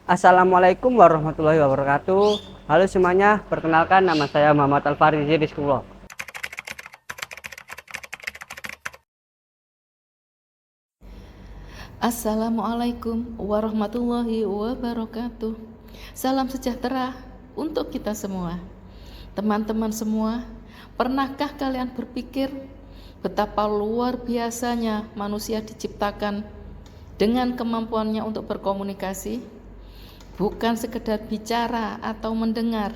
Assalamualaikum warahmatullahi wabarakatuh. Halo semuanya, perkenalkan nama saya Muhammad Alfarizi Rizkullah. Assalamualaikum warahmatullahi wabarakatuh. Salam sejahtera untuk kita semua. Teman-teman semua, pernahkah kalian berpikir betapa luar biasanya manusia diciptakan dengan kemampuannya untuk berkomunikasi? Bukan sekedar bicara atau mendengar,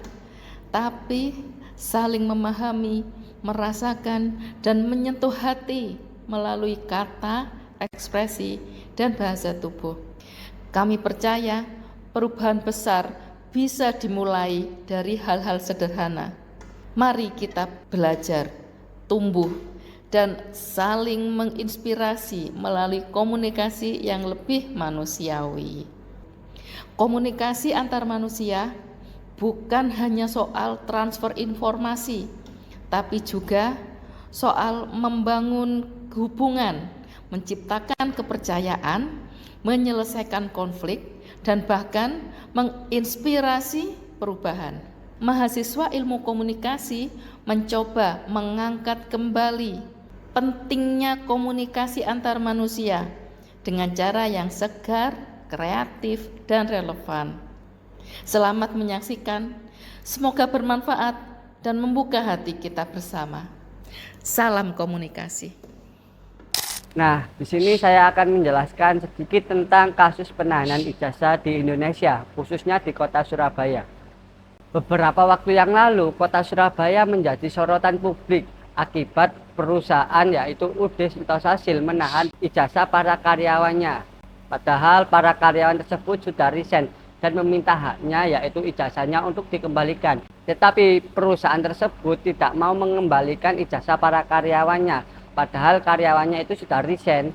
tapi saling memahami, merasakan, dan menyentuh hati melalui kata, ekspresi, dan bahasa tubuh. Kami percaya perubahan besar bisa dimulai dari hal-hal sederhana. Mari kita belajar, tumbuh, dan saling menginspirasi melalui komunikasi yang lebih manusiawi. Komunikasi antar manusia bukan hanya soal transfer informasi, tapi juga soal membangun hubungan, menciptakan kepercayaan, menyelesaikan konflik, dan bahkan menginspirasi perubahan. Mahasiswa ilmu komunikasi mencoba mengangkat kembali pentingnya komunikasi antar manusia dengan cara yang segar, kreatif, dan relevan. Selamat menyaksikan, semoga bermanfaat dan membuka hati kita bersama. Salam komunikasi. Nah, di sini saya akan menjelaskan sedikit tentang kasus penahanan ijazah di Indonesia, khususnya di kota Surabaya. Beberapa waktu yang lalu, kota Surabaya menjadi sorotan publik akibat perusahaan yaitu UD Sentosasil menahan ijazah para karyawannya. Padahal para karyawan tersebut sudah resign dan meminta haknya yaitu ijazahnya untuk dikembalikan. Tetapi perusahaan tersebut tidak mau mengembalikan ijazah para karyawannya. Padahal karyawannya itu sudah resign.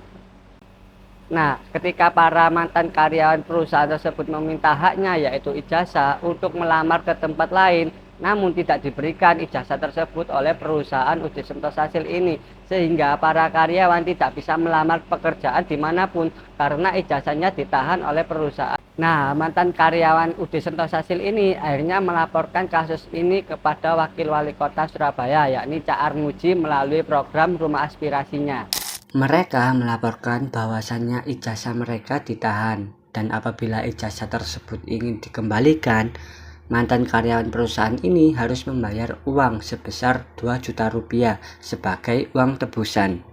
Nah, ketika para mantan karyawan perusahaan tersebut meminta haknya yaitu ijazah untuk melamar ke tempat lain, namun tidak diberikan ijazah tersebut oleh perusahaan UD Sentosasil ini, sehingga para karyawan tidak bisa melamar pekerjaan dimanapun karena ijazahnya ditahan oleh perusahaan. Nah, mantan karyawan UD Sentosasil ini akhirnya melaporkan kasus ini kepada Wakil Wali Kota Surabaya, yakni Cak Armuji melalui program Rumah Aspirasinya. Mereka melaporkan bahwasannya ijazah mereka ditahan, dan apabila ijazah tersebut ingin dikembalikan, mantan karyawan perusahaan ini harus membayar uang sebesar 2 juta rupiah sebagai uang tebusan.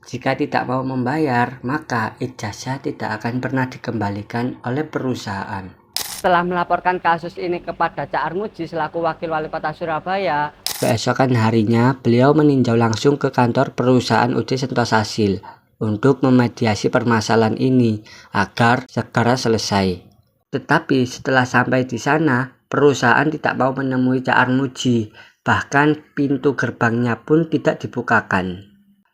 Jika tidak mau membayar, maka ijazah tidak akan pernah dikembalikan oleh perusahaan. Setelah melaporkan kasus ini kepada Cak Armuji selaku Wakil Wali Kota Surabaya, keesokan harinya beliau meninjau langsung ke kantor perusahaan UD Sentosasil untuk memediasi permasalahan ini agar segera selesai. Tetapi setelah sampai di sana, perusahaan tidak mau menemui Cak Armuji, bahkan pintu gerbangnya pun tidak dibukakan.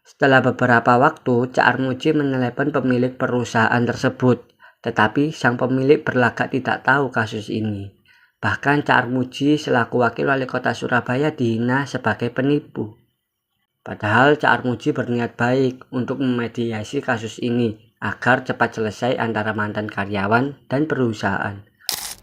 Setelah beberapa waktu, Cak Armuji menelepon pemilik perusahaan tersebut, tetapi sang pemilik berlagak tidak tahu kasus ini. Bahkan Cak Armuji selaku Wakil Wali Kota Surabaya dihina sebagai penipu. Padahal Cak Armuji berniat baik untuk memediasi kasus ini agar cepat selesai antara mantan karyawan dan perusahaan.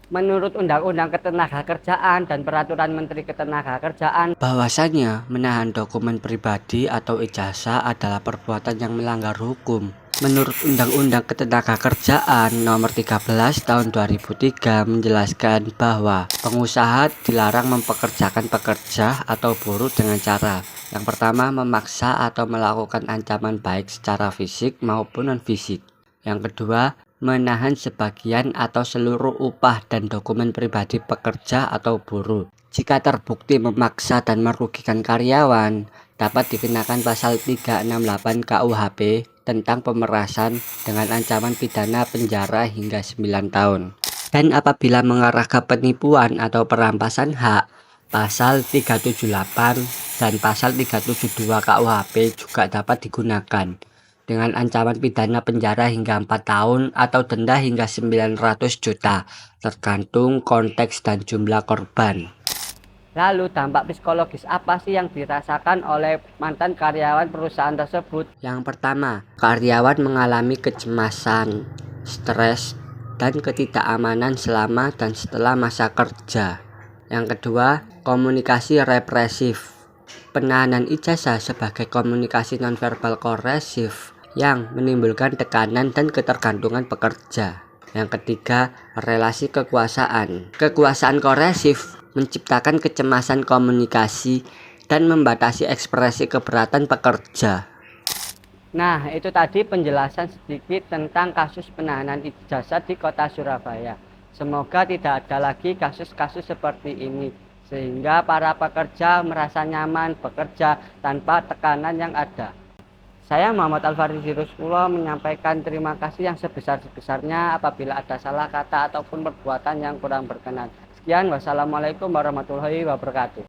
Menurut Undang-Undang Ketenagakerjaan dan Peraturan Menteri Ketenagakerjaan, bahwasanya menahan dokumen pribadi atau ijazah adalah perbuatan yang melanggar hukum. Menurut Undang-Undang Ketenagakerjaan Nomor 13 Tahun 2003 menjelaskan bahwa pengusaha dilarang mempekerjakan pekerja atau buruh dengan cara yang pertama, memaksa atau melakukan ancaman baik secara fisik maupun non-fisik. Yang kedua, menahan sebagian atau seluruh upah dan dokumen pribadi pekerja atau buruh. Jika terbukti memaksa dan merugikan karyawan, dapat dikenakan pasal 368 KUHP tentang pemerasan dengan ancaman pidana penjara hingga 9 tahun. Dan apabila mengarah ke penipuan atau perampasan hak, pasal 378 dan pasal 372 KUHP juga dapat digunakan dengan ancaman pidana penjara hingga 4 tahun atau denda hingga 900 juta, tergantung konteks dan jumlah korban. Lalu dampak psikologis apa sih yang dirasakan oleh mantan karyawan perusahaan tersebut? Yang pertama, karyawan mengalami kecemasan, stres, dan ketidakamanan selama dan setelah masa kerja. Yang kedua, komunikasi represif. Penahanan ijazah sebagai komunikasi nonverbal koresif yang menimbulkan tekanan dan ketergantungan pekerja. Yang ketiga, relasi kekuasaan. Kekuasaan koresif menciptakan kecemasan komunikasi dan membatasi ekspresi keberatan pekerja. Nah, itu tadi penjelasan sedikit tentang kasus penahanan ijazah di Kota Surabaya. Semoga tidak ada lagi kasus-kasus seperti ini, sehingga para pekerja merasa nyaman bekerja tanpa tekanan yang ada. Saya Muhammad Al-Farisi Ruskullah menyampaikan terima kasih yang sebesar-besarnya apabila ada salah kata ataupun perbuatan yang kurang berkenan. Sekian, wassalamualaikum warahmatullahi wabarakatuh.